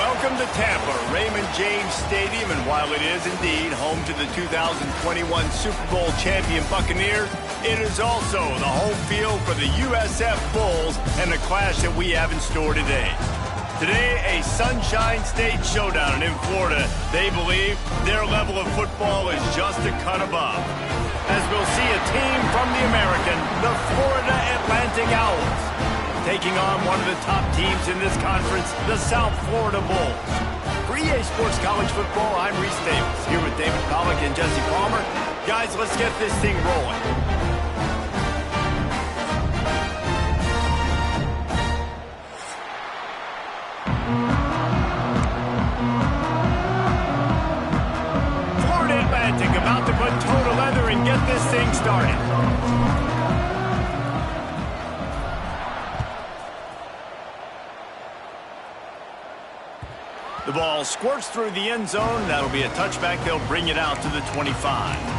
Welcome to Tampa, Raymond James Stadium, and while it is indeed home to the 2021 Super Bowl champion Buccaneers, it is also the home field for the USF Bulls and the clash that we have in store today. Today, a Sunshine State showdown, and in Florida, they believe their level of football is just a cut above. As we'll see a team from the American, the Florida Atlantic Owls, taking on one of the top teams in this conference, the South Florida Bulls. For EA Sports College Football, I'm Reese Davis, here with David Pollack and Jesse Palmer. Guys, let's get this thing rolling. Florida Atlantic about to put toe to leather and get this thing started. The ball squirts through the end zone. That'll be a touchback. They'll bring it out to the 25.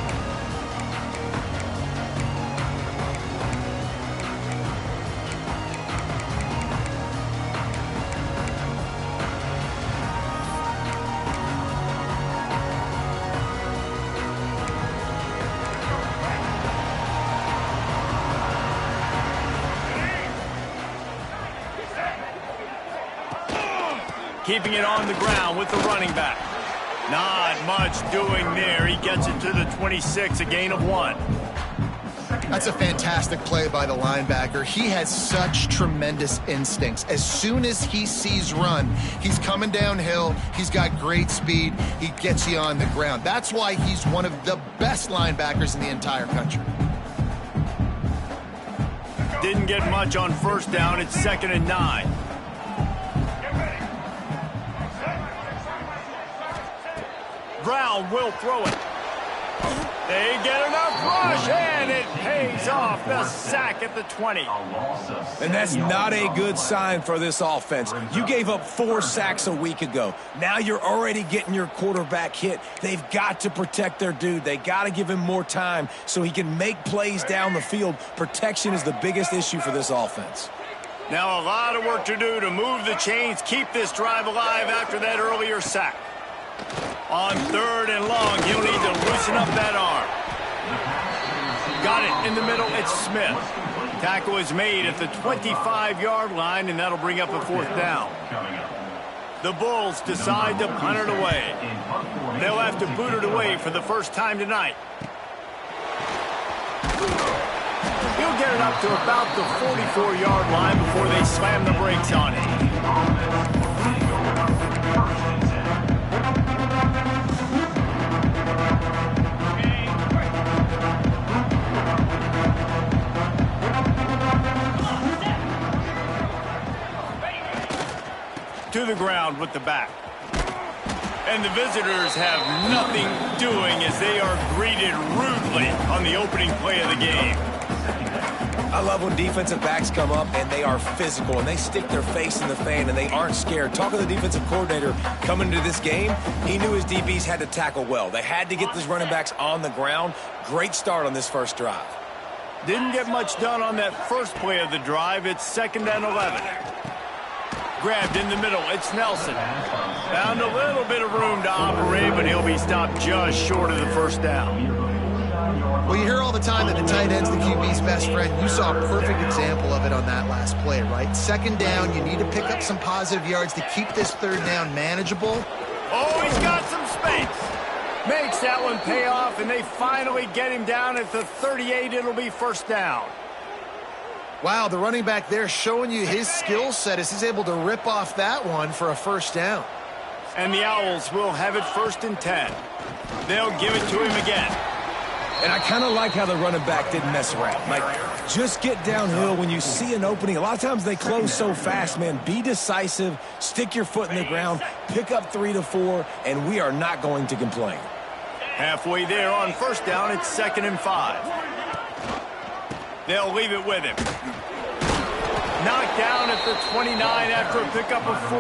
Keeping it on the ground with the running back. Not much doing there. He gets it to the 26, a gain of 1. That's a fantastic play by the linebacker. He has such tremendous instincts. As soon as he sees run, he's coming downhill. He's got great speed. He gets you on the ground. That's why he's one of the best linebackers in the entire country. Didn't get much on first down. It's 2nd and 9. Brown will throw it. They get enough rush, and it pays off. The sack at the 20. And that's not a good sign for this offense. You gave up 4 sacks a week ago. Now you're already getting your quarterback hit. They've got to protect their dude. They got to give him more time so he can make plays down the field. Protection is the biggest issue for this offense. Now a lot of work to do to move the chains, keep this drive alive after that earlier sack. On 3rd and long, he'll need to loosen up that arm. Got it in the middle, it's Smith. Tackle is made at the 25-yard line, and that'll bring up a 4th down. The Bulls decide to punt it away. They'll have to boot it away for the first time tonight. He'll get it up to about the 44-yard line before they slam the brakes on it. To the ground with the back. And the visitors have nothing doing as they are greeted rudely on the opening play of the game. I love when defensive backs come up and they are physical and they stick their face in the fan and they aren't scared. Talking to the defensive coordinator coming into this game, he knew his DBs had to tackle well. They had to get these running backs on the ground. Great start on this first drive. Didn't get much done on that first play of the drive. It's 2nd and 11. Grabbed in the middle, it's Nelson. Found a little bit of room to operate, but he'll be stopped just short of the first down. Well, you hear all the time that the tight end's the QB's best friend. You saw a perfect example of it on that last play, right? 2nd down, you need to pick up some positive yards to keep this 3rd down manageable. Oh, he's got some space. Makes that one pay off, and they finally get him down at the 38. It'll be 1st down. Wow, the running back there showing you his skill set as he's able to rip off that one for a 1st down. And the Owls will have it 1st and 10. They'll give it to him again. And I kind of like how the running back didn't mess around. Like, just get downhill when you see an opening. A lot of times they close so fast, man. Be decisive, stick your foot in the ground, pick up 3 to 4, and we are not going to complain. Halfway there on 1st down, it's 2nd and 5. They'll leave it with him. Knocked down at the 29 after a pickup of 4.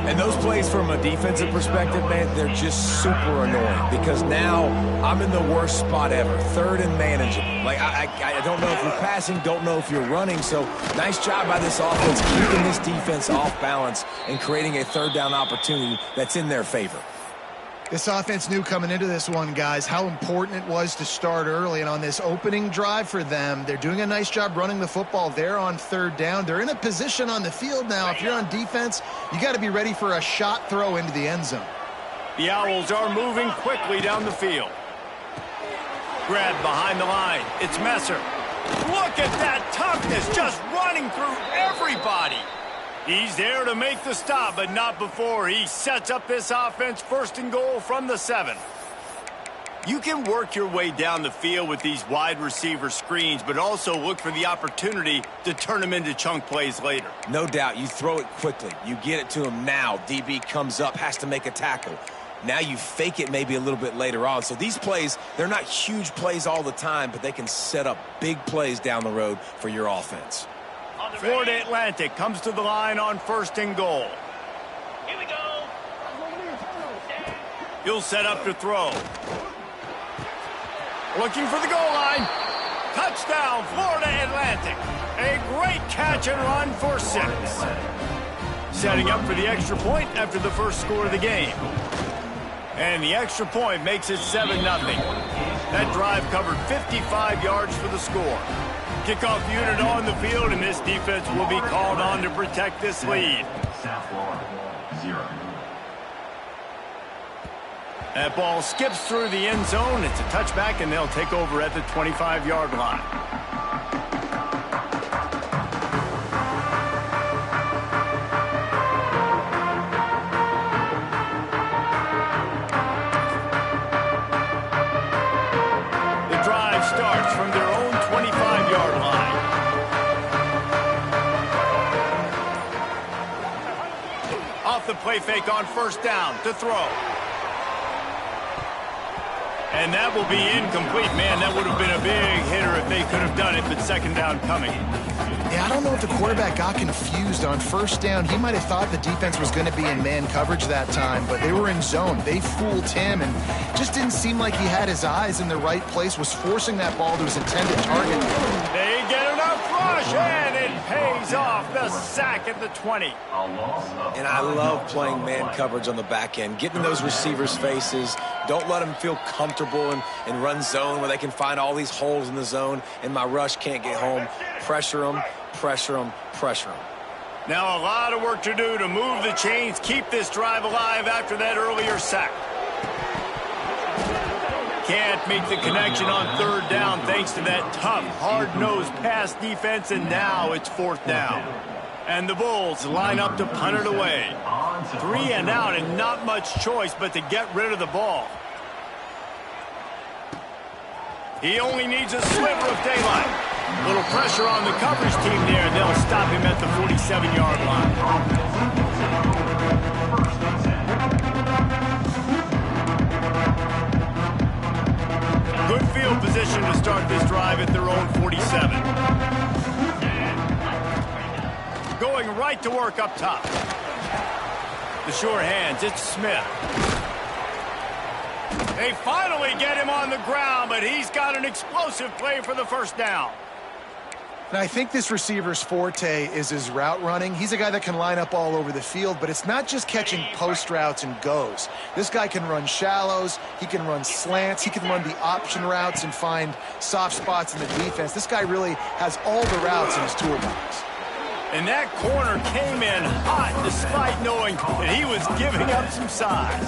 And those plays from a defensive perspective, man, they're just super annoying because now I'm in the worst spot ever, third and manageable. Like, I don't know if you're passing, don't know if you're running, so nice job by this offense keeping this defense off balance and creating a third down opportunity that's in their favor. This offense knew coming into this one, guys, how important it was to start early. And on this opening drive for them, they're doing a nice job running the football. They're on third down. They're in a position on the field now. If you're on defense, you got to be ready for a shot throw into the end zone. The Owls are moving quickly down the field. Grab behind the line. It's Messer. Look at that toughness, just running through everybody. He's there to make the stop, but not before he sets up this offense first and goal from the 7. You can work your way down the field with these wide receiver screens, but also look for the opportunity to turn them into chunk plays later. No doubt. You throw it quickly. You get it to him now. DB comes up, has to make a tackle. Now you fake it maybe a little bit later on. So these plays, they're not huge plays all the time, but they can set up big plays down the road for your offense. Florida Atlantic comes to the line on first and goal. Here we go. He'll set up to throw. Looking for the goal line. Touchdown, Florida Atlantic. A great catch and run for 6. Setting up for the extra point after the first score of the game. And the extra point makes it 7-0. That drive covered 55 yards for the score. Kickoff unit on the field, and this defense will be called on to protect this lead. That ball skips through the end zone. It's a touchback, and they'll take over at the 25-yard line. The drive starts from their own 25-yard line. Off the play fake on first down to throw. And that will be incomplete. Man, that would have been a big hitter if they could have done it, but second down coming. Yeah, I don't know if the quarterback got confused on first down. He might have thought the defense was going to be in man coverage that time, but they were in zone. They fooled him and just didn't seem like he had his eyes in the right place, was forcing that ball to his intended target. They get enough rush, and it pays off. The sack at the 20. And I love playing man coverage on the back end, getting those receivers' faces. Don't let them feel comfortable and run zone where they can find all these holes in the zone, and my rush can't get home. Pressure them, pressure them, pressure them. Now a lot of work to do to move the chains, keep this drive alive after that earlier sack. Can't make the connection on third down thanks to that tough, hard-nosed pass defense, and now it's fourth down. And the Bulls line up to punt it away. 3 and out, and not much choice but to get rid of the ball. He only needs a sliver of daylight. Little pressure on the coverage team there, and they'll stop him at the 47-yard line. Good field position to start this drive at their own 47. Going right to work up top. The sure hands, it's Smith. They finally get him on the ground, but he's got an explosive play for the first down. Now, I think this receiver's forte is his route running. He's a guy that can line up all over the field, but it's not just catching post routes and goes. This guy can run shallows, he can run slants, he can run the option routes and find soft spots in the defense. This guy really has all the routes in his toolbox. And that corner came in hot despite knowing that he was giving up some size.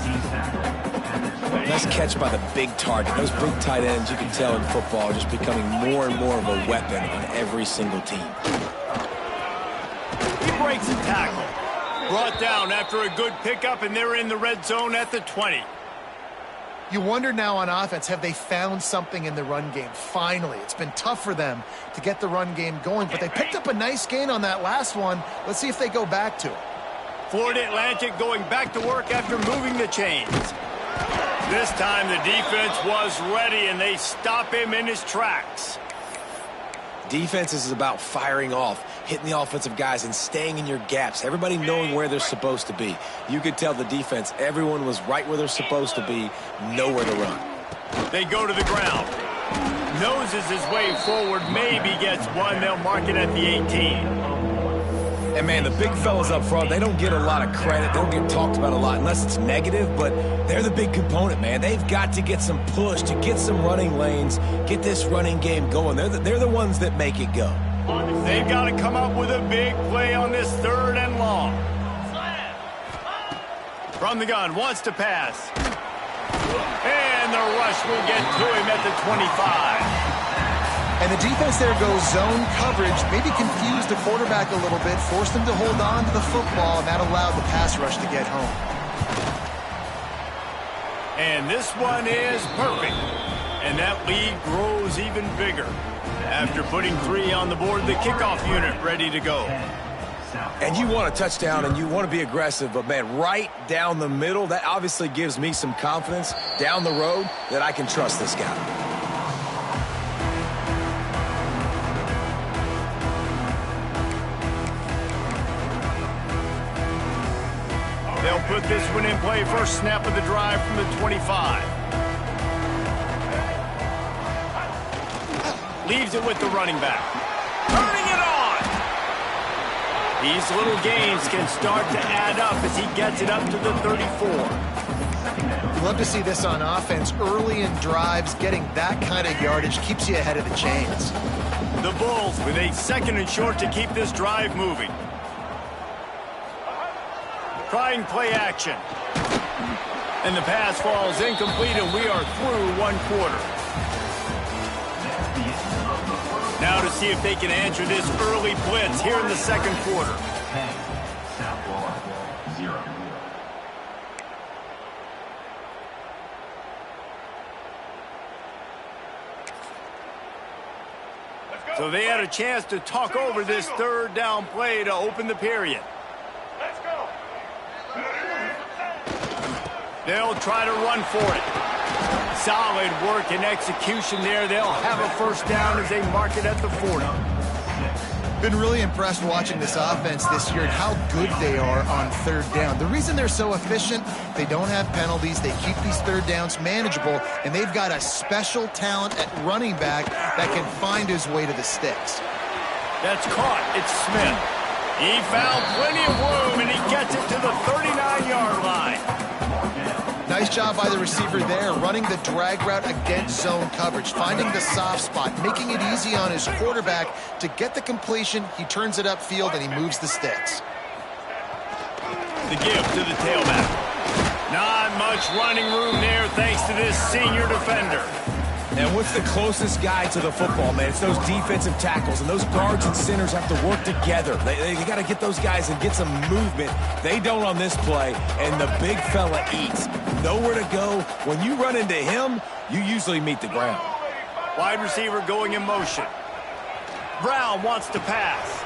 Nice catch by the big target. Those big tight ends, you can tell in football, are just becoming more and more of a weapon on every single team. He breaks a tackle. Brought down after a good pickup, and they're in the red zone at the 20. You wonder now on offense, have they found something in the run game? Finally, it's been tough for them to get the run game going, but they picked up a nice gain on that last one. Let's see if they go back to it. Florida Atlantic going back to work after moving the chains. This time the defense was ready, and they stop him in his tracks. Defense is about firing off, hitting the offensive guys, and staying in your gaps. Everybody knowing where they're supposed to be. You could tell the defense, everyone was right where they're supposed to be, nowhere to run. They go to the ground. Noses his way forward, maybe gets one. They'll mark it at the 18. And, man, the big fellas up front, they don't get a lot of credit. They don't get talked about a lot unless it's negative, but they're the big component, man. They've got to get some push, to get some running lanes, get this running game going. They're the ones that make it go. They've got to come up with a big play on this 3rd and long. From the gun, wants to pass. And the rush will get to him at the 25. And the defense there goes zone coverage, maybe confused the quarterback a little bit, forced him to hold on to the football, and that allowed the pass rush to get home. And this one is perfect. And that lead grows even bigger. After putting 3 on the board, the kickoff unit ready to go. And you want a touchdown and you want to be aggressive, but, man, right down the middle, that obviously gives me some confidence down the road that I can trust this guy. They'll put this one in play. First snap of the drive from the 25. Leaves it with the running back. Turning it on! These little gains can start to add up as he gets it up to the 34. Love to see this on offense. Early in drives, getting that kind of yardage keeps you ahead of the chains. The Bulls with a 2nd and short to keep this drive moving. Trying play action. And the pass falls incomplete, and we are through 1 quarter. Now to see if they can answer this early blitz here in the 2nd quarter. So they had a chance to talk over this 3rd down play to open the period. They'll try to run for it. Solid work and execution there. They'll have a 1st down as they mark it at the 40. Been really impressed watching this offense this year and how good they are on 3rd down. The reason they're so efficient, they don't have penalties. They keep these 3rd downs manageable, and they've got a special talent at running back that can find his way to the sticks. That's caught. It's Smith. He found plenty of room, and he gets it to the 39-yard line. Nice job by the receiver there, running the drag route against zone coverage, finding the soft spot, making it easy on his quarterback to get the completion. He turns it upfield, and he moves the sticks. The give to the tailback. Not much running room there thanks to this senior defender. And what's the closest guy to the football, man? It's those defensive tackles, and those guards and centers have to work together. They got to get those guys and get some movement. They don't on this play, and the big fella eats. Nowhere to go. When you run into him, you usually meet the ground. Wide receiver going in motion. Brown wants to pass.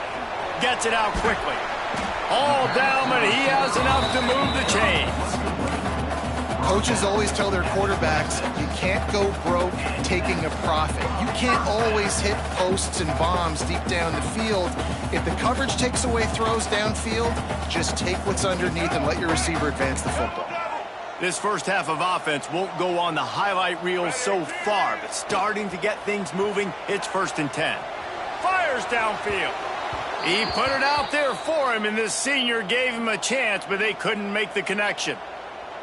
Gets it out quickly. All down, but he has enough to move the chains. Coaches always tell their quarterbacks, you can't go broke taking a profit. You can't always hit posts and bombs deep down the field. If the coverage takes away throws downfield, just take what's underneath and let your receiver advance the football. This first half of offense won't go on the highlight reel so far, but starting to get things moving, it's 1st and 10. Fires downfield. He put it out there for him, and this senior gave him a chance, but they couldn't make the connection.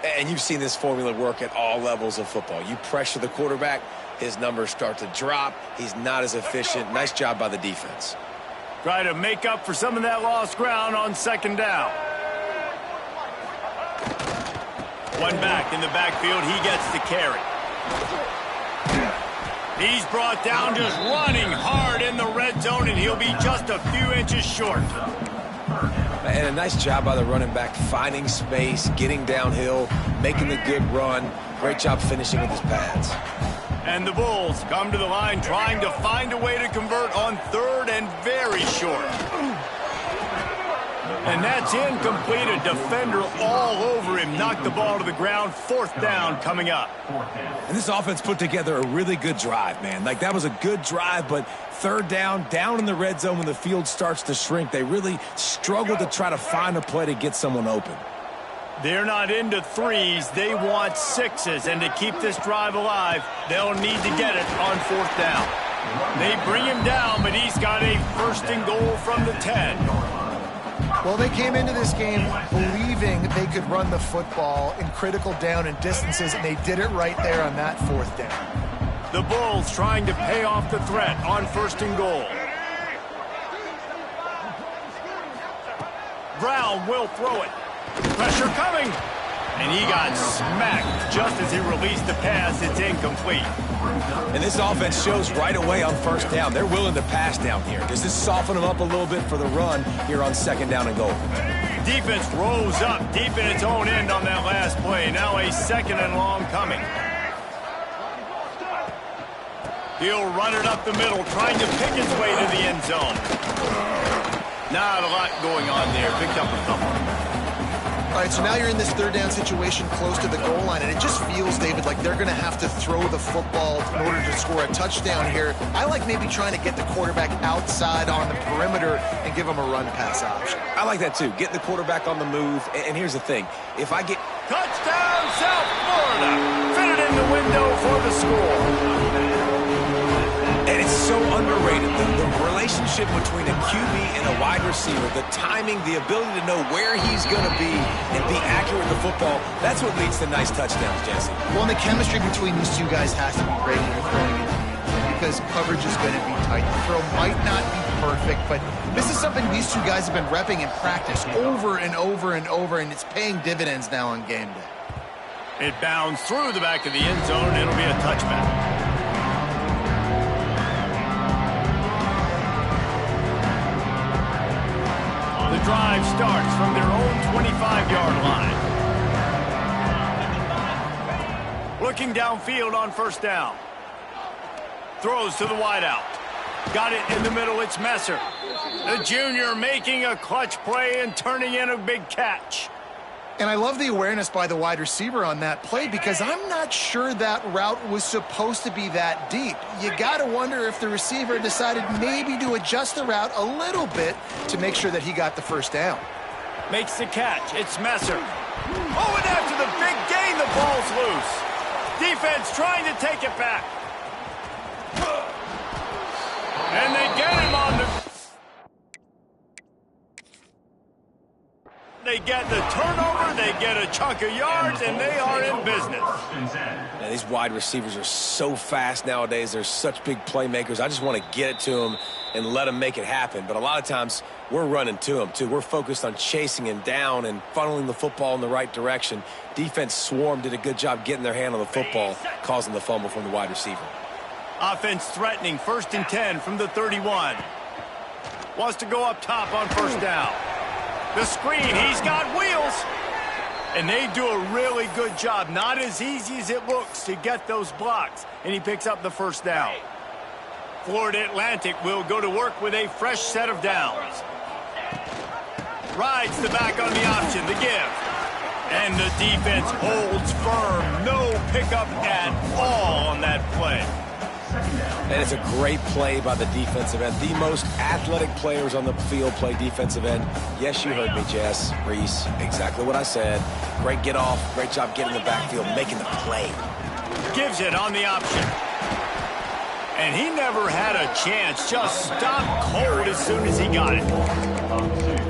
And you've seen this formula work at all levels of football. You pressure the quarterback, his numbers start to drop. He's not as efficient. Nice job by the defense. Try to make up for some of that lost ground on 2nd down. One back in the backfield. He gets the carry. He's brought down just running hard in the red zone, and he'll be just a few inches short. And a nice job by the running back, finding space, getting downhill, making the good run. Great job finishing with his pads. And the Bulls come to the line trying to find a way to convert on 3rd and very short. And that's incomplete. A defender all over him. Knocked the ball to the ground. 4th down coming up. And this offense put together a really good drive, man. Like, that was a good drive, but 3rd down in the red zone when the field starts to shrink, they really struggled to try to find a play to get someone open. They're not into 3s. They want 6s. And to keep this drive alive, they'll need to get it on 4th down. They bring him down, but he's got a 1st and goal from the 10. Well, they came into this game believing they could run the football in critical down and distances, and they did it right there on that 4th down. The Bulls trying to pay off the threat on 1st and goal. Brown will throw it. Pressure coming. And he got smacked just as he released the pass. It's incomplete. And this offense shows right away on 1st down. They're willing to pass down here. Does this soften them up a little bit for the run here on 2nd down and goal? Defense rose up deep in its own end on that last play. Now a 2nd and long coming. He'll run it up the middle, trying to pick his way to the end zone. Not a lot going on there. Picked up a couple. All right, so now you're in this 3rd down situation close to the goal line, and it just feels, David, like they're going to have to throw the football in order to score a touchdown here. I like maybe trying to get the quarterback outside on the perimeter and give him a run-pass option. I like that, too. Getting the quarterback on the move. And here's the thing. If I get... Touchdown, South Florida! Fitted in the window for the score. And it's so underrated, the relationship between a QB and a wide receiver, the timing, the ability to know where he's going to be and be accurate with the football, that's what leads to nice touchdowns, Jesse. Well, and the chemistry between these two guys has to be great when you're throwing it because coverage is going to be tight. The throw might not be perfect, but this is something these two guys have been repping in practice over and over and over, and it's paying dividends now on game day. It bounds through the back of the end zone, and it'll be a touchback. The drive starts from their own 25-yard line. Looking downfield on 1st down. Throws to the wideout. Got it in the middle. It's Messer. The junior making a clutch play and turning in a big catch. And I love the awareness by the wide receiver on that play because I'm not sure that route was supposed to be that deep. You got to wonder if the receiver decided maybe to adjust the route a little bit to make sure that he got the 1st down. Makes the catch. It's Messer. Oh, and after the big gain, the ball's loose. Defense trying to take it back. And they get him on the... They get the turnover, they get a chunk of yards, and they are in business. Yeah, these wide receivers are so fast nowadays. They're such big playmakers. I just want to get it to them and let them make it happen. But a lot of times, we're running to them, too. We're focused on chasing him down and funneling the football in the right direction. Defense swarm did a good job getting their hand on the football, causing the fumble from the wide receiver. Offense threatening, 1st and 10 from the 31. Wants to go up top on 1st down. The screen, he's got wheels. And they do a really good job. Not as easy as it looks to get those blocks. And he picks up the 1st down. Florida Atlantic will go to work with a fresh set of downs. Rides the back on the option, the give. And the defense holds firm. No pickup at all on that play. And it's a great play by the defensive end. The most athletic players on the field play defensive end. Yes, you heard me, Jess, Reese. Exactly what I said. Great get off. Great job getting the backfield, making the play. Gives it on the option. And he never had a chance. Just stopped cold as soon as he got it.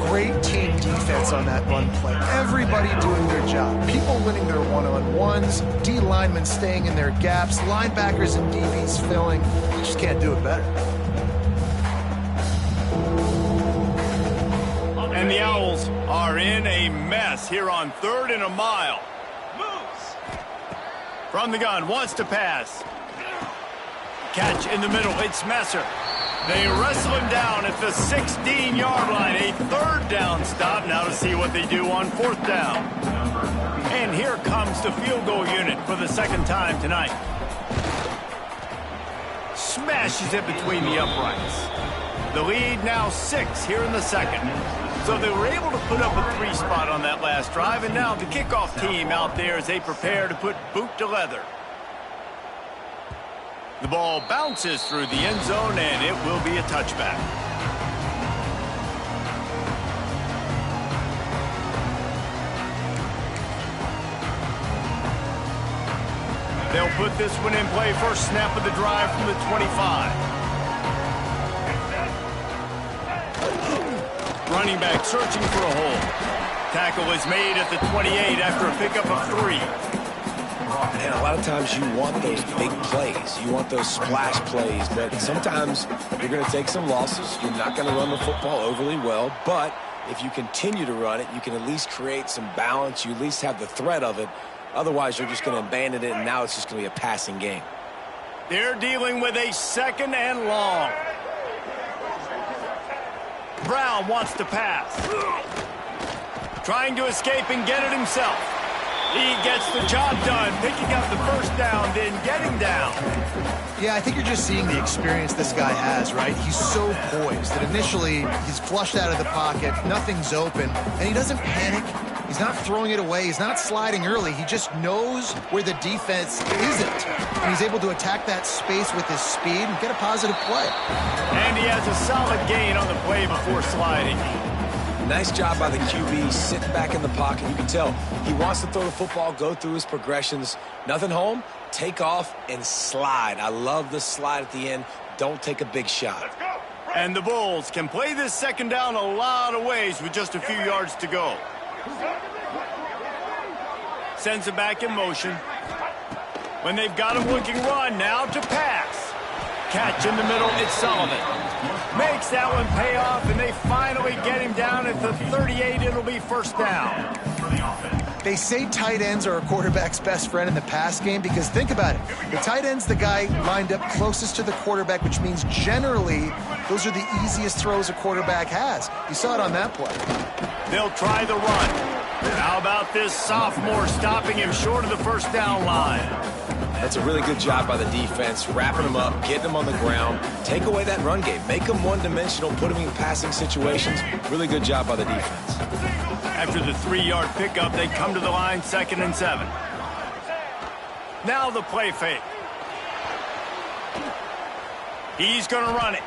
Great team defense on that run play. Everybody doing their job. People winning their one-on-ones, D linemen staying in their gaps, linebackers and DBs filling. You just can't do it better. And the Owls are in a mess here on 3rd and a mile. Moves. From the gun, wants to pass. Catch in the middle, it's Messer. They wrestle him down at the 16-yard line. A 3rd down stop. Now to see what they do on 4th down. And here comes the field goal unit for the 2nd time tonight. Smashes it between the uprights. The lead now 6 here in the 2nd. So they were able to put up a 3 spot on that last drive, and now the kickoff team out there as they prepare to put boot to leather. The ball bounces through the end zone, and it will be a touchback. They'll put this one in play. First snap of the drive from the 25. Running back searching for a hole. Tackle is made at the 28 after a pickup of 3. Man, a lot of times you want those big plays. You want those splash plays, but sometimes you're going to take some losses. You're not going to run the football overly well, but if you continue to run it, you can at least create some balance. You at least have the threat of it. Otherwise, you're just going to abandon it, and now it's just going to be a passing game. They're dealing with a 2nd and long. Brown wants to pass. Trying to escape and get it himself. He gets the job done, picking up the first down, then getting down. Yeah, I think you're just seeing the experience this guy has, right? He's so poised that initially he's flushed out of the pocket, nothing's open, and he doesn't panic. He's not throwing it away. He's not sliding early. He just knows where the defense isn't. And he's able to attack that space with his speed and get a positive play. And he has a solid gain on the play before sliding. Nice job by the QB, sitting back in the pocket. You can tell he wants to throw the football, go through his progressions. Nothing home, take off, and slide. I love the slide at the end. Don't take a big shot. And the Bulls can play this 2nd down a lot of ways with just a few yards to go. Sends it back in motion. When they've got him looking run, now to pass. Catch in the middle, it's Sullivan. Makes that one pay off, and they finally get him down at the 38. It'll be first down. They say tight ends are a quarterback's best friend in the pass game because think about it. The tight end's the guy lined up closest to the quarterback, which means generally those are the easiest throws a quarterback has. You saw it on that play. They'll try the run. How about this sophomore stopping him short of the first down line? That's a really good job by the defense, wrapping him up, getting him on the ground. Take away that run game. Make him one-dimensional, put him in passing situations. Really good job by the defense. After the 3-yard pickup, they come to the line, 2nd and 7. Now the play fake. He's going to run it.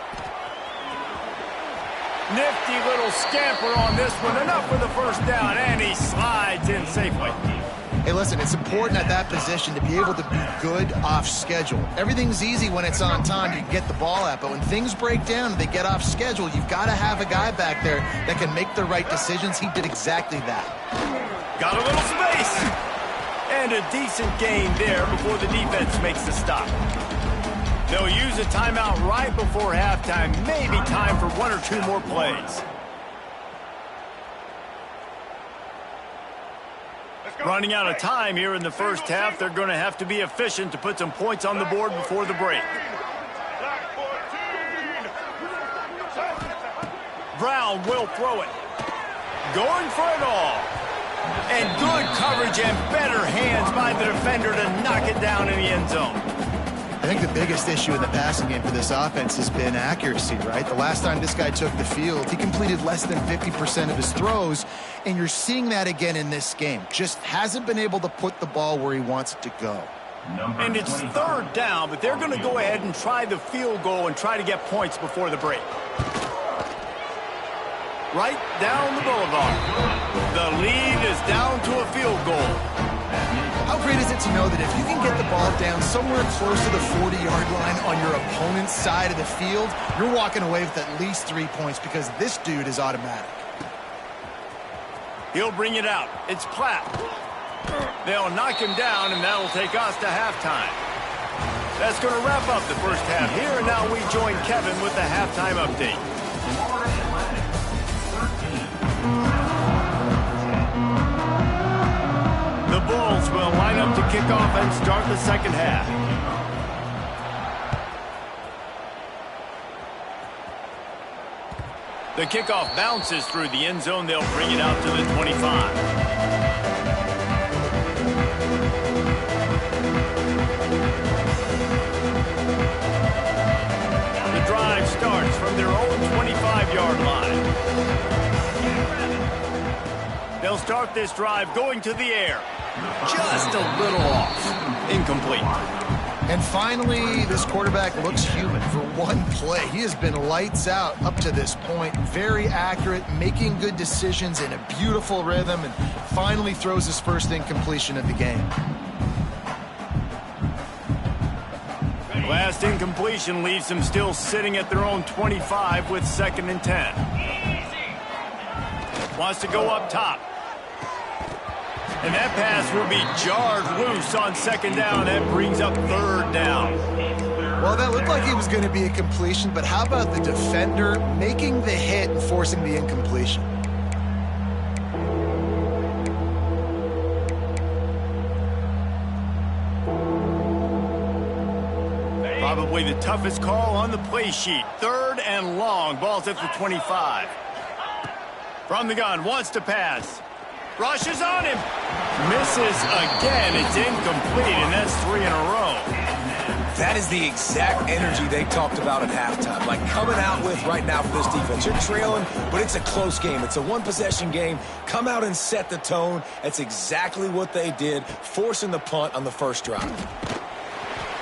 Nifty little scamper on this one. Enough for the first down, and he slides in safely. Hey, listen, it's important at that position to be able to be good off schedule. Everything's easy when it's on time. You can get the ball out. But when things break down and they get off schedule, you've got to have a guy back there that can make the right decisions. He did exactly that. Got a little space. And a decent gain there before the defense makes the stop. They'll use a timeout right before halftime. Maybe time for 1 or 2 more plays. Running out of time here in the first half. They're going to have to be efficient to put some points on the board before the break. Brown will throw it. Going for it all. And good coverage and better hands by the defender to knock it down in the end zone. I think the biggest issue in the passing game for this offense has been accuracy, right? The last time this guy took the field, he completed less than 50% of his throws, and you're seeing that again in this game. Just hasn't been able to put the ball where he wants it to go. And it's 3rd down, but they're going to go ahead and try the field goal and try to get points before the break. Right down the boulevard. The lead is down to a field goal. How great is it to know that if you can get the ball down somewhere close to the 40-yard line on your opponent's side of the field, you're walking away with at least 3 points because this dude is automatic. He'll bring it out. It's Platt. They'll knock him down, and that'll take us to halftime. That's going to wrap up the first half here, and now we join Kevin with the halftime update. The Bulls will line up to kick off and start the second half. The kickoff bounces through the end zone. They'll bring it out to the 25. The drive starts from their own 25-yard line. They'll start this drive going to the air. Just a little off. Incomplete. And finally, this quarterback looks human for one play. He has been lights out up to this point. Very accurate, making good decisions in a beautiful rhythm, and finally throws his first incompletion of the game. Last incompletion leaves them still sitting at their own 25 with 2nd and 10. Wants to go up top. And that pass will be jarred loose on 2nd down. That brings up 3rd down. Well, that looked like it was going to be a completion, but how about the defender making the hit and forcing the incompletion? Probably the toughest call on the play sheet. 3rd and long. Ball's at the 25. From the gun, wants to pass. Rushes on him. Misses again. It's incomplete, and that's 3 in a row. That is the exact energy they talked about at halftime. Like coming out with right now for this defense. You're trailing, but it's a close game. It's a one-possession game. Come out and set the tone. That's exactly what they did, forcing the punt on the first drive.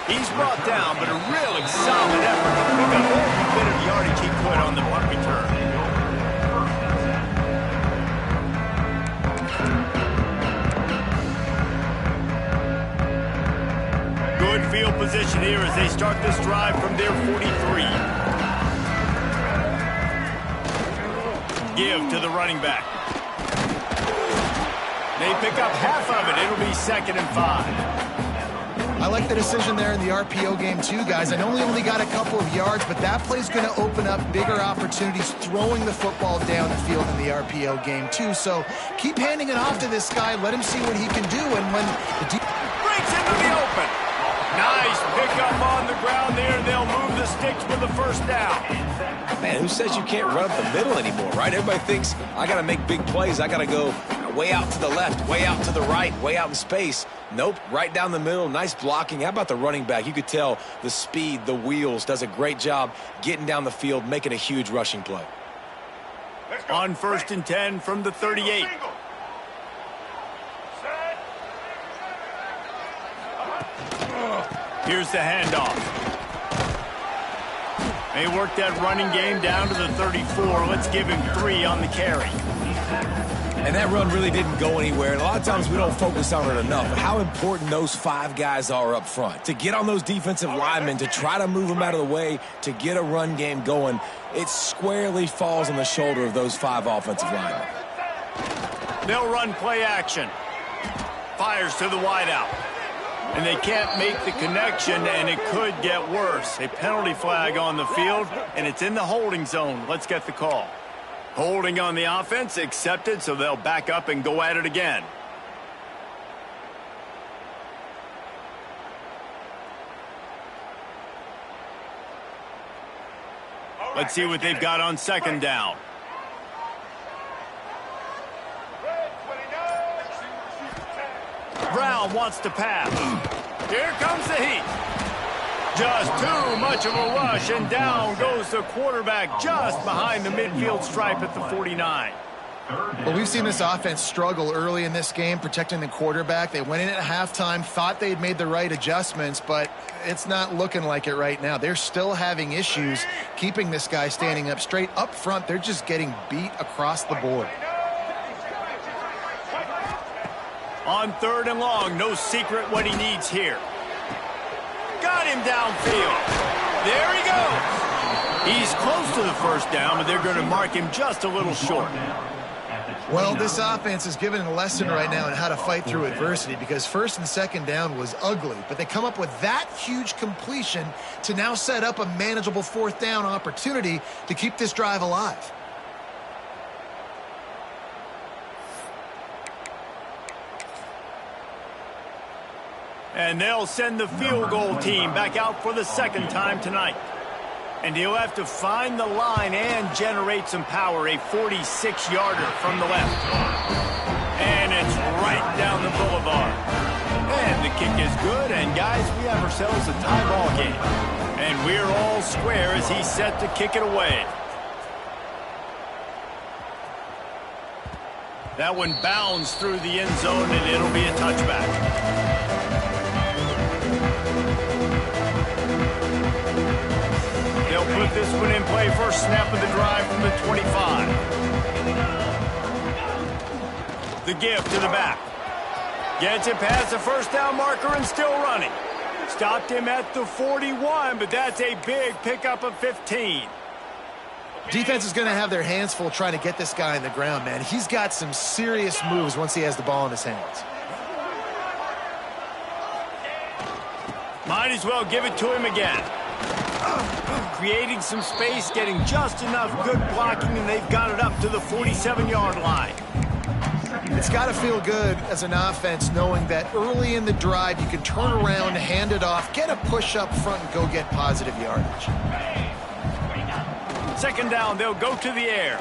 He's brought down, but a really solid effort to pick up every bit of yardage he could on the punt return. Good field position here as they start this drive from their 43. Give to the running back. They pick up half of it. It'll be 2nd and 5. I like the decision there in the RPO game too, guys. I know we only got a couple of yards, but that play's going to open up bigger opportunities throwing the football down the field in the RPO game too. So keep handing it off to this guy. Let him see what he can do. And when the breaks into the open. Nice pickup on the ground there. They'll move the sticks for the 1st down. Man, who says you can't run up the middle anymore, right? Everybody thinks I got to make big plays. I got to go way out to the left, way out to the right, way out in space. Nope, right down the middle. Nice blocking. How about the running back? You could tell the speed, the wheels, does a great job getting down the field, making a huge rushing play. On 1st and 10 from the 38. Here's the handoff. They work that running game down to the 34. Let's give him 3 on the carry. And that run really didn't go anywhere. And a lot of times we don't focus on it enough. But how important those 5 guys are up front. To get on those defensive linemen, to try to move them out of the way, to get a run game going, it squarely falls on the shoulder of those 5 offensive linemen. They'll run play action. Fires to the wideout. And they can't make the connection, and it could get worse. A penalty flag on the field, and it's in the holding zone. Let's get the call. Holding on the offense, accepted, so they'll back up and go at it again. Let's see what they've got on 2nd down. Brown wants to pass. Here comes the heat. Just too much of a rush, and down goes the quarterback just behind the midfield stripe at the 49. Well, we've seen this offense struggle early in this game protecting the quarterback. They went in at halftime, thought they'd made the right adjustments, but it's not looking like it right now. They're still having issues keeping this guy standing up straight. Up front, they're just getting beat across the board. On 3rd and long, no secret what he needs here. Got him downfield. There he goes. He's close to the 1st down, but they're going to mark him just a little short. Well, this offense is given a lesson right now on how to fight through adversity, because 1st and 2nd down was ugly, but they come up with that huge completion to now set up a manageable 4th down opportunity to keep this drive alive. And they'll send the field goal team back out for the 2nd time tonight. And he'll have to find the line and generate some power. A 46-yarder from the left. And it's right down the boulevard. And the kick is good. And, guys, we have ourselves a tie ball game. And we're all square as he's set to kick it away. That one bounds through the end zone, and it'll be a touchback. They'll put this one in play first snap of the drive from the 25. The give to the back. Gets it past the first down marker and still running. Stopped him at the 41, but that's a big pickup of 15. Defense is going to have their hands full trying to get this guy in the ground, man. He's got some serious moves once he has the ball in his hands. Might as well give it to him again. Creating some space, getting just enough good blocking, and they've got it up to the 47-yard line. It's got to feel good as an offense knowing that early in the drive you can turn around, hand it off, get a push up front, and go get positive yardage. Second down, they'll go to the air.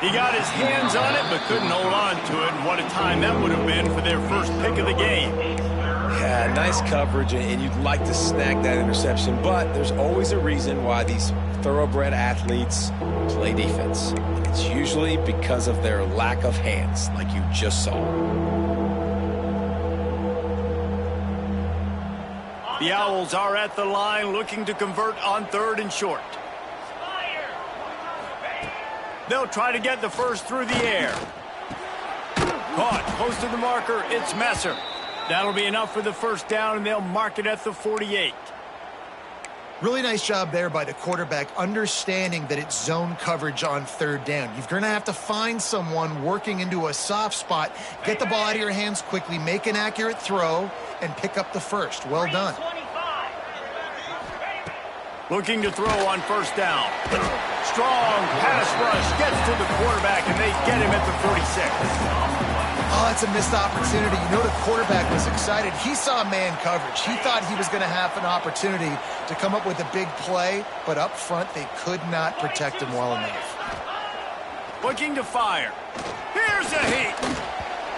He got his hands on it, but couldn't hold on to it. And what a time that would have been for their first pick of the game. Yeah, nice coverage, and you'd like to snag that interception, but there's always a reason why these thoroughbred athletes play defense. It's usually because of their lack of hands, like you just saw. The Owls are at the line looking to convert on 3rd and short. They'll try to get the first through the air. Caught close to the marker. It's Messer. That'll be enough for the first down, and they'll mark it at the 48. Really nice job there by the quarterback, understanding that it's zone coverage on 3rd down. You're going to have to find someone working into a soft spot, get the ball out of your hands quickly, make an accurate throw, and pick up the first. Well done. Looking to throw on first down. Strong pass rush gets to the quarterback, and they get him at the 46. Oh, that's a missed opportunity. You know the quarterback was excited. He saw man coverage. He thought he was going to have an opportunity to come up with a big play, but up front they could not protect him well enough. Looking to fire. Here's a heat.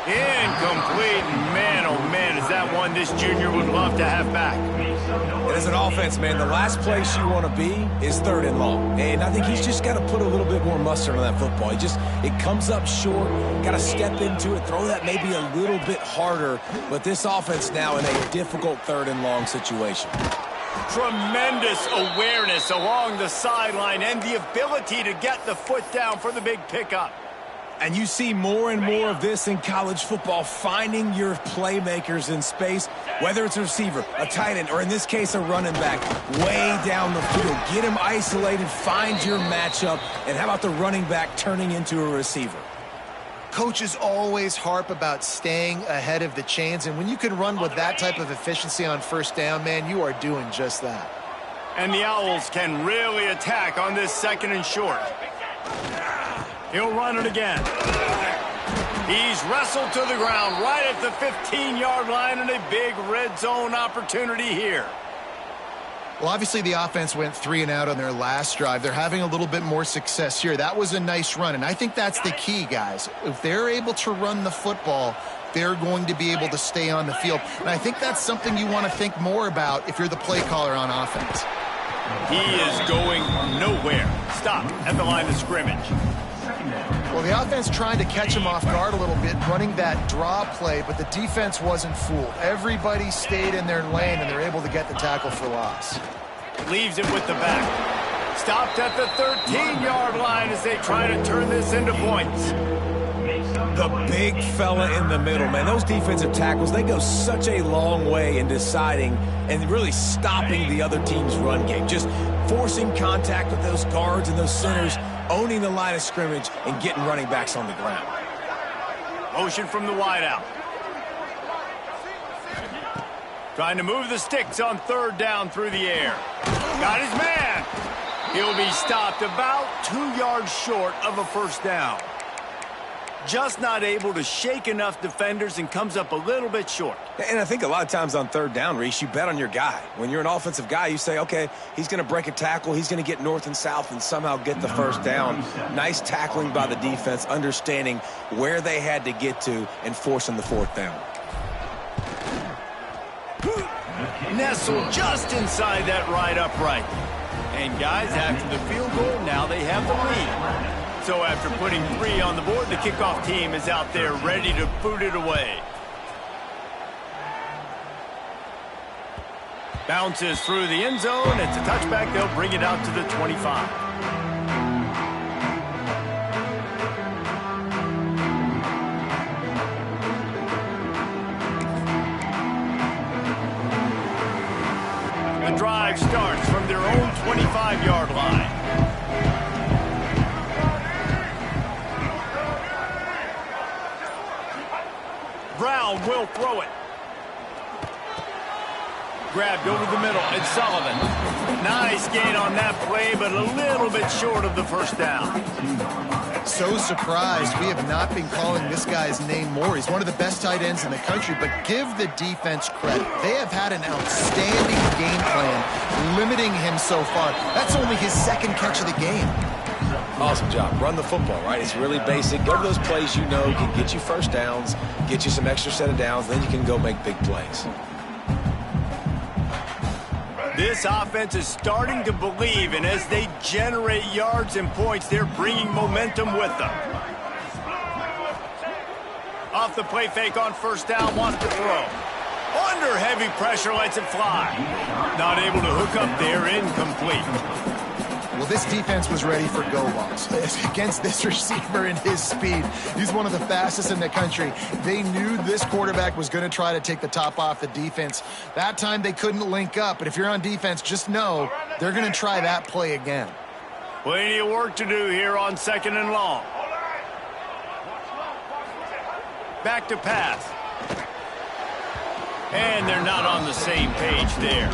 Incomplete. Man, oh man, is that one this junior would love to have back. And as an offense, man, the last place you want to be is 3rd and long. And I think he's just got to put a little bit more mustard on that football. It comes up short, got to step into it, throw that maybe a little bit harder. But this offense now in a difficult 3rd and long situation. Tremendous awareness along the sideline and the ability to get the foot down for the big pickup. And you see more and more of this in college football, finding your playmakers in space, whether it's a receiver, a tight end, or in this case, a running back, way down the field. Get him isolated, find your matchup, and how about the running back turning into a receiver? Coaches always harp about staying ahead of the chains, and when you can run with that type of efficiency on first down, man, you are doing just that. And the Owls can really attack on this 2nd and short. He'll run it again. He's wrestled to the ground right at the 15-yard line, and a big red zone opportunity here. Well, obviously the offense went 3 and out on their last drive. They're having a little bit more success here. That was a nice run, and I think that's the key, guys. If they're able to run the football, they're going to be able to stay on the field. And I think that's something you want to think more about if you're the play caller on offense. He is going nowhere. Stop at the line of scrimmage. Well, the offense tried to catch him off guard a little bit, running that draw play, but the defense wasn't fooled. Everybody stayed in their lane, and they're able to get the tackle for loss. Leaves it with the back. Stopped at the 13-yard line as they try to turn this into points. The big fella in the middle, man. Those defensive tackles, they go such a long way in deciding and really stopping the other team's run game. Just forcing contact with those guards and those centers, owning the line of scrimmage, and getting running backs on the ground. Motion from the wideout. Trying to move the sticks on 3rd down through the air. Got his man. He'll be stopped about 2 yards short of a first down. Just not able to shake enough defenders and comes up a little bit short. And I think a lot of times on 3rd down, Reese, you bet on your guy. When you're an offensive guy, you say, okay, he's going to break a tackle, he's going to get north and south and somehow get the first down. Nice tackling by the defense, understanding where they had to get to and forcing the 4th down. Nestled just inside that right upright. And guys, after the field goal, now they have the lead. so after putting 3 on the board, the kickoff team is out there ready to boot it away. Bounces through the end zone. It's a touchback. They'll bring it out to the 25. The drive starts from their own 25-yard line. Brown will throw it. Grabbed over the middle. It's Sullivan. Nice gain on that play, but a little bit short of the first down. So surprised we have not been calling this guy's name more. He's one of the best tight ends in the country, but give the defense credit. They have had an outstanding game plan limiting him so far. That's only his second catch of the game. Awesome job. Run the football, right? It's really basic. Go to those plays you know can get you first downs, get you some extra set of downs, then you can go make big plays. This offense is starting to believe, and as they generate yards and points, they're bringing momentum with them. Off the play fake on first down, wants to throw. Under heavy pressure, lets it fly. Not able to hook up there, incomplete. Well, this defense was ready for go balls against this receiver and his speed. He's one of the fastest in the country. They knew this quarterback was going to try to take the top off the defense. That time they couldn't link up, but if you're on defense, just know they're going to try that play again. Plenty of work to do here on 2nd and long. Back to pass. And they're not on the same page there.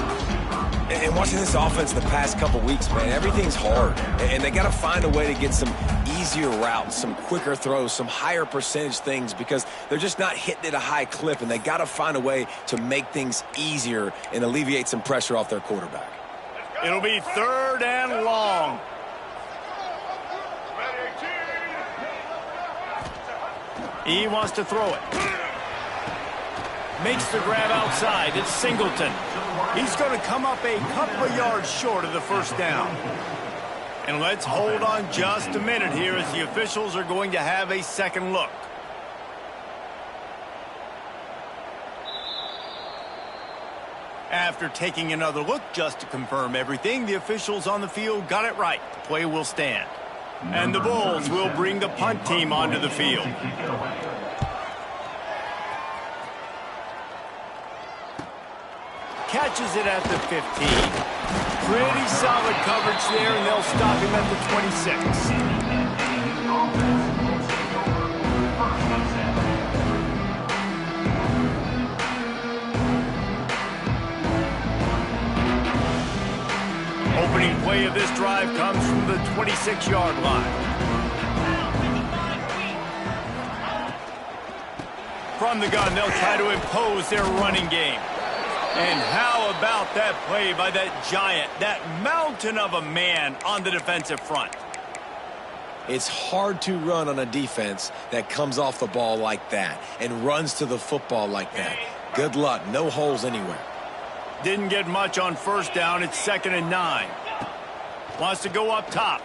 And watching this offense the past couple weeks, man, everything's hard. And they got to find a way to get some easier routes, some quicker throws, some higher percentage things because they're just not hitting at a high clip. And they got to find a way to make things easier and alleviate some pressure off their quarterback. It'll be 3rd and long. He wants to throw it. Makes the grab outside. It's Singleton. He's going to come up a couple of yards short of the first down. And let's hold on just a minute here as the officials are going to have a second look. After taking another look just to confirm everything, the officials on the field got it right. The play will stand. And the Bulls will bring the punt team onto the field. Catches it at the 15. Pretty solid coverage there, and they'll stop him at the 26. Opening play of this drive comes from the 26-yard line. From the gun, they'll try to impose their running game. And how about that play by that giant, that mountain of a man on the defensive front? It's hard to run on a defense that comes off the ball like that and runs to the football like that. Good luck. No holes anywhere. Didn't get much on first down. It's 2nd and 9. Wants to go up top.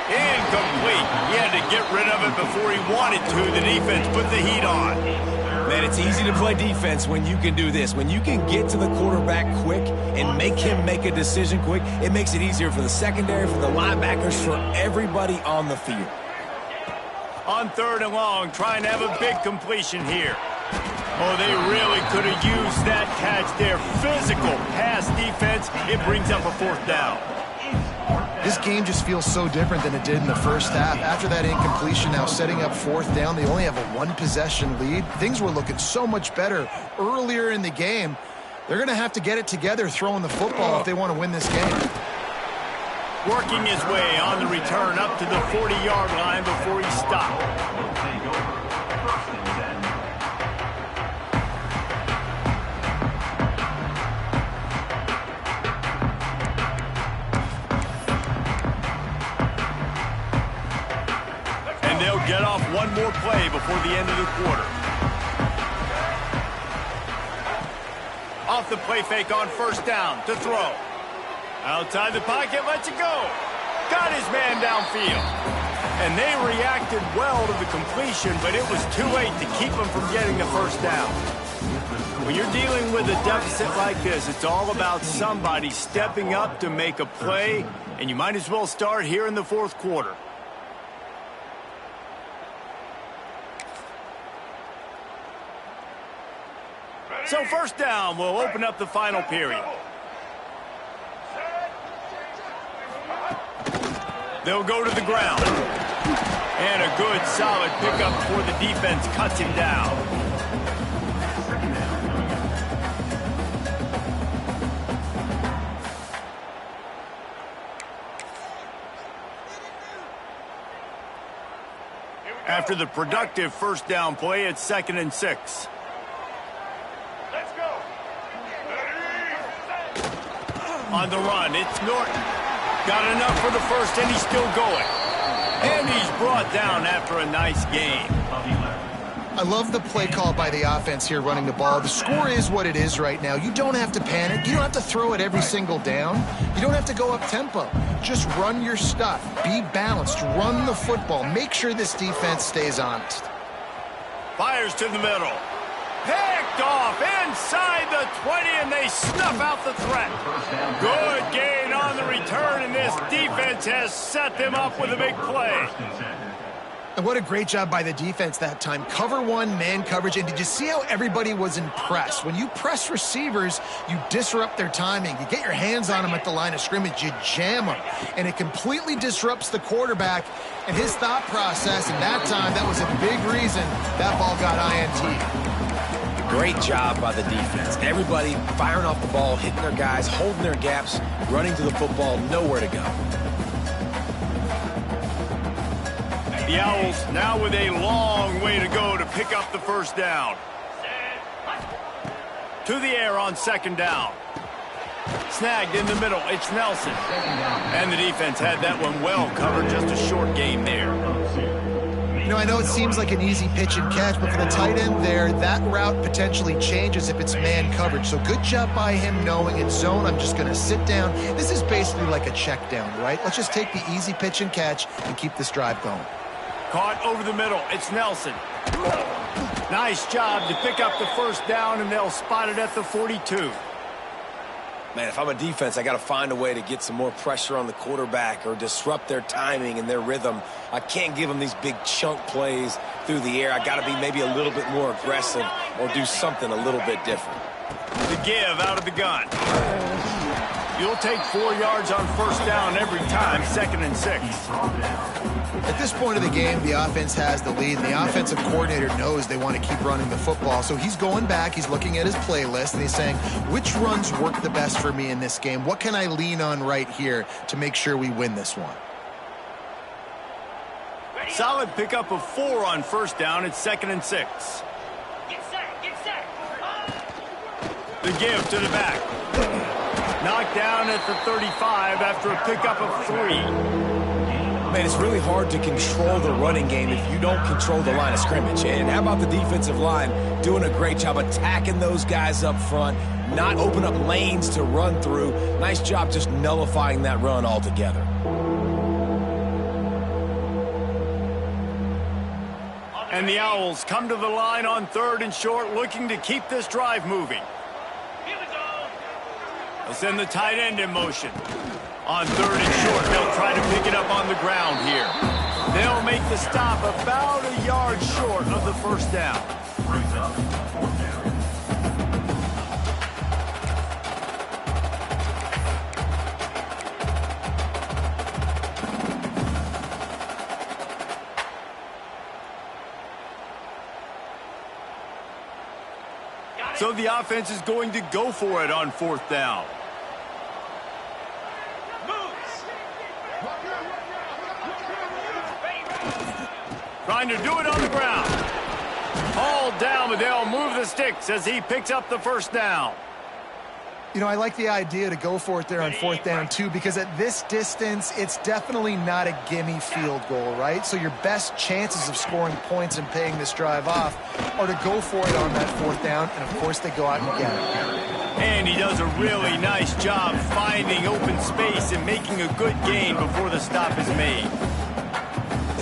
Incomplete. He had to get rid of it before he wanted to. The defense put the heat on. Man, it's easy to play defense when you can do this. When you can get to the quarterback quick and make him make a decision quick, it makes it easier for the secondary, for the linebackers, for everybody on the field. On 3rd and long, trying to have a big completion here. Oh, they really could have used that catch there. Physical pass defense. It brings up a 4th down. This game just feels so different than it did in the first half. After that incompletion, now setting up 4th down, they only have a 1-possession lead. Things were looking so much better earlier in the game. They're going to have to get it together throwing the football if they want to win this game. Working his way on the return up to the 40-yard line before he stopped. They'll get off one more play before the end of the quarter. Off the play fake on first down to throw. Outside the pocket, lets it go. Got his man downfield. And they reacted well to the completion, but it was too late to keep them from getting the first down. When you're dealing with a deficit like this, it's all about somebody stepping up to make a play, and you might as well start here in the fourth quarter. So first down will open up the final period. They'll go to the ground. And a good, solid pickup before the defense cuts him down. After the productive first down play, it's 2nd and 6. Let's go. On the run, it's Norton. Got enough for the first, and he's still going. And he's brought down after a nice game. I love the play call by the offense here running the ball. The score is what it is right now. You don't have to panic. You don't have to throw it every single down. You don't have to go up tempo. Just run your stuff. Be balanced. Run the football. Make sure this defense stays honest. Fires to the middle. Picked off inside the 20, and they snuff out the threat. Good gain on the return, and this defense has set them up with a big play. And what a great job by the defense that time. Cover one, man coverage, and did you see how everybody was impressed? When you press receivers, you disrupt their timing. You get your hands on them at the line of scrimmage, you jam them, and it completely disrupts the quarterback and his thought process, and that time, that was a big reason that ball got INT. Great job by the defense. Everybody firing off the ball, hitting their guys, holding their gaps, running to the football, nowhere to go. The Owls now with a long way to go to pick up the first down. To the air on 2nd down. Snagged in the middle, it's Nelson. And the defense had that one well covered, just a short gain there. You know, I know it seems like an easy pitch and catch, but for the tight end there, that route potentially changes if it's man coverage. So good job by him knowing in zone, I'm just going to sit down. This is basically like a check down, right? Let's just take the easy pitch and catch and keep this drive going. Caught over the middle, it's Nelson. Nice job to pick up the first down, and they'll spot it at the 42. Man, if I'm a defense, I got to find a way to get some more pressure on the quarterback or disrupt their timing and their rhythm. I can't give them these big chunk plays through the air. I got to be maybe a little bit more aggressive or do something a little bit different. The give out of the gun. You'll take 4 yards on first down every time, 2nd and 6. At this point of the game, the offense has the lead, and the offensive coordinator knows they want to keep running the football. So he's going back, he's looking at his playlist, and he's saying, which runs work the best for me in this game? What can I lean on right here to make sure we win this one? Solid pickup of 4 on first down. It's 2nd and 6. Get set, get set. The give to the back. Knocked down at the 35 after a pickup of 3. Man, it's really hard to control the running game if you don't control the line of scrimmage. And how about the defensive line doing a great job attacking those guys up front, not open up lanes to run through. Nice job just nullifying that run altogether. And the Owls come to the line on 3rd and short, looking to keep this drive moving. Here we go. They'll send the tight end in motion. On 3rd and short, they'll try to pick it up on the ground here. They'll make the stop about a yard short of the first down. So the offense is going to go for it on 4th down. Trying to do it on the ground. Hauled down, but they'll move the sticks as he picks up the first down. You know, I like the idea to go for it there on 4th down, too, because at this distance, it's definitely not a gimme field goal, right? So your best chances of scoring points and paying this drive off are to go for it on that 4th down, and, of course, they go out and get it. And he does a really nice job finding open space and making a good gain before the stop is made.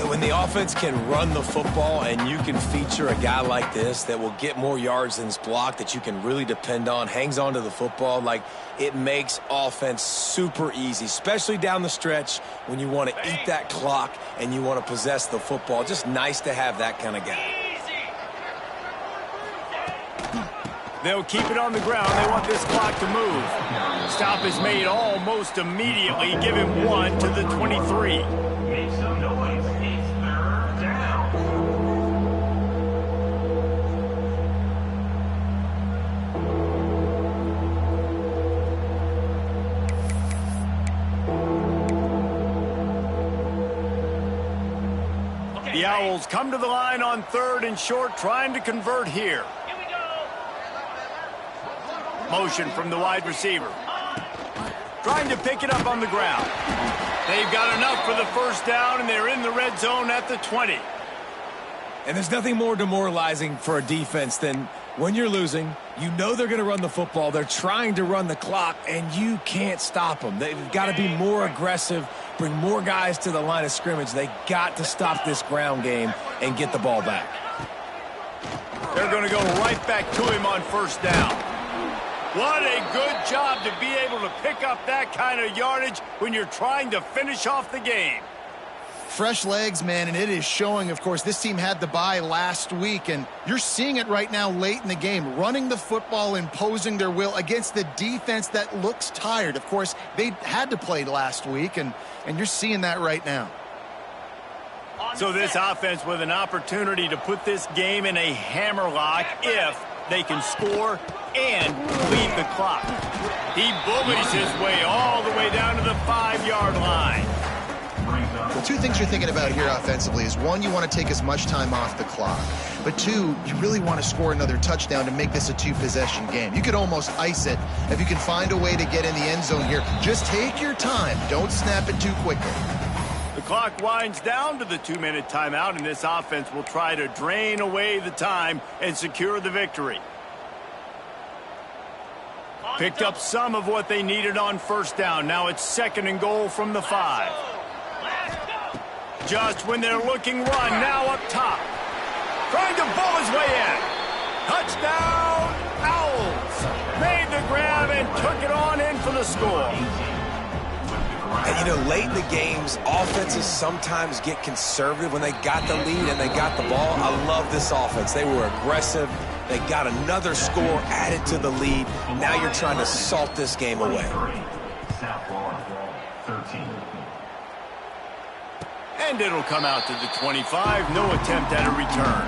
When the offense can run the football and you can feature a guy like this that will get more yards than his block, that you can really depend on, hangs on to the football, like, it makes offense super easy, especially down the stretch when you want to eat that clock and you want to possess the football. Just nice to have that kind of guy. They'll keep it on the ground. They want this clock to move. Stop is made almost immediately. Give him 1 to the 23. Make some noise. It's third down. The Owls come to the line on 3rd and short, trying to convert here. Here we go. Motion from the wide receiver. Trying to pick it up on the ground. They've got enough for the first down, and they're in the red zone at the 20. And there's nothing more demoralizing for a defense than when you're losing, you know they're going to run the football, they're trying to run the clock, and you can't stop them. They've got to be more aggressive, bring more guys to the line of scrimmage. They got to stop this ground game and get the ball back. They're going to go right back to him on first down. What a good job to be able to pick up that kind of yardage when you're trying to finish off the game. Fresh legs, man, and it is showing. Of course, this team had the bye last week, and you're seeing it right now late in the game, running the football, imposing their will against the defense that looks tired. Of course, they had to play last week, and you're seeing that right now. So this offense with an opportunity to put this game in a hammerlock if they can score and lead the clock. He bullies his way all the way down to the 5-yard line. Well, two things you're thinking about here offensively is, one, you want to take as much time off the clock. But two, you really want to score another touchdown to make this a 2-possession game. You could almost ice it if you can find a way to get in the end zone here. Just take your time. Don't snap it too quickly. The clock winds down to the 2-minute timeout, and this offense will try to drain away the time and secure the victory. Picked up some of what they needed on first down. Now it's 2nd and goal from the 5. Just when they're looking run, now up top. Trying to bull his way in. Touchdown, Owls. Made the grab and took it on in for the score. And, you know, late in the games, offenses sometimes get conservative when they got the lead and they got the ball. I love this offense. They were aggressive. They got another score added to the lead. Now you're trying to salt this game away. And it'll come out to the 25. No attempt at a return.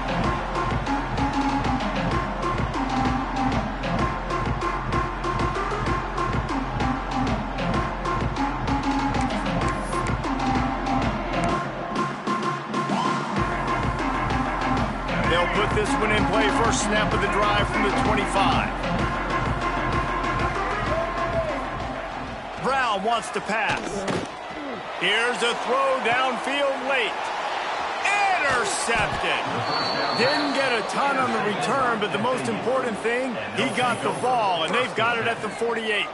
They'll put this one in play. First snap of the drive from the 25. Brown wants to pass. Here's a throw downfield late. Intercepted. Didn't get a ton on the return, but the most important thing, he got the ball, and they've got it at the 48.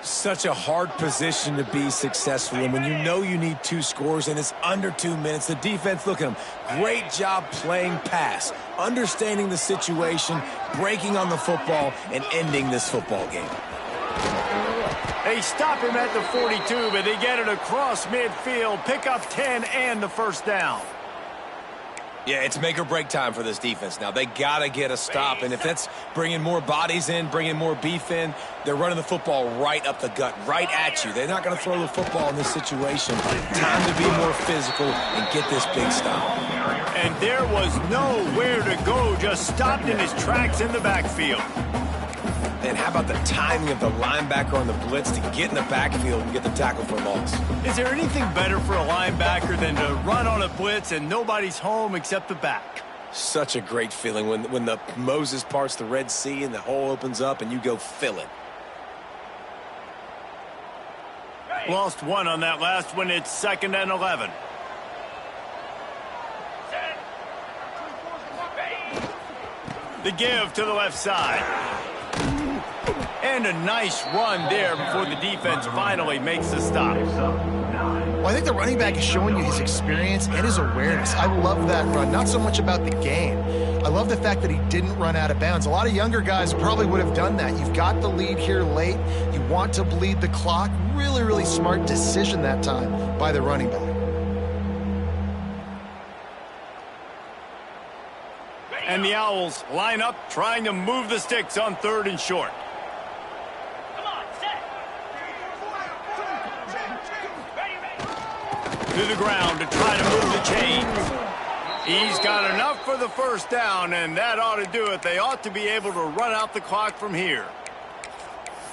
Such a hard position to be successful in when you know you need 2 scores and it's under 2 minutes. The defense, look at them. Great job playing pass, understanding the situation, breaking on the football, and ending this football game. They stop him at the 42, but they get it across midfield, pick up 10 and the first down. Yeah, it's make or break time for this defense now. They got to get a stop, and if that's bringing more bodies in, bringing more beef in, they're running the football right up the gut, right at you. They're not going to throw the football in this situation. Time to be more physical and get this big stop. And there was nowhere to go, just stopped in his tracks in the backfield. And how about the timing of the linebacker on the blitz to get in the backfield and get the tackle for loss? Is there anything better for a linebacker than to run on a blitz and nobody's home except the back? Such a great feeling when the Moses parts the Red Sea and the hole opens up and you go fill it. Lost one on that last one. It's 2nd and 11. The give to the left side. And a nice run there before the defense finally makes the stop. Well, I think the running back is showing you his experience and his awareness. I love that run, not so much about the game. I love the fact that he didn't run out of bounds. A lot of younger guys probably would have done that. You've got the lead here late. You want to bleed the clock. Really, really smart decision that time by the running back. And the Owls line up trying to move the sticks on 3rd and short. To the ground to try to move the chains. He's got enough for the first down, and that ought to do it. They ought to be able to run out the clock from here.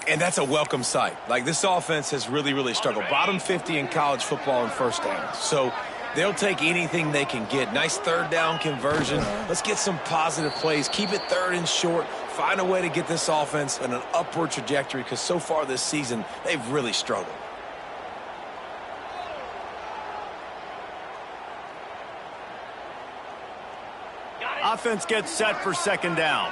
And that's a welcome sight. Like, this offense has really, really struggled. Bottom 50 in college football in first downs. So they'll take anything they can get. Nice 3rd down conversion. Let's get some positive plays. Keep it 3rd and short. Find a way to get this offense in an upward trajectory, because so far this season, they've really struggled. Offense gets set for 2nd down.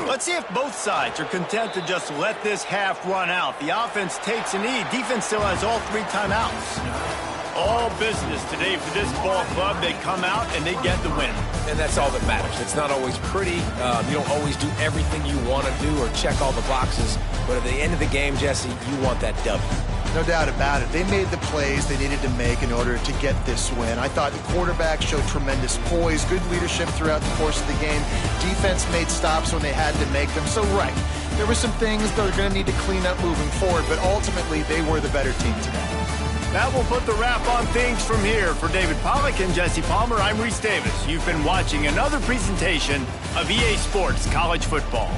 Let's see if both sides are content to just let this half run out. The offense takes a knee. Defense still has all 3 timeouts. All business today for this ball club. They come out and they get the win. And that's all that matters. It's not always pretty. You don't always do everything you want to do or check all the boxes. But at the end of the game, Jesse, you want that W. No doubt about it. They made the plays they needed to make in order to get this win. I thought the quarterback showed tremendous poise, good leadership throughout the course of the game. Defense made stops when they had to make them. So, right, there were some things they're going to need to clean up moving forward, but ultimately they were the better team today. That will put the wrap on things from here. For David Pollack and Jesse Palmer, I'm Reese Davis. You've been watching another presentation of EA Sports College Football.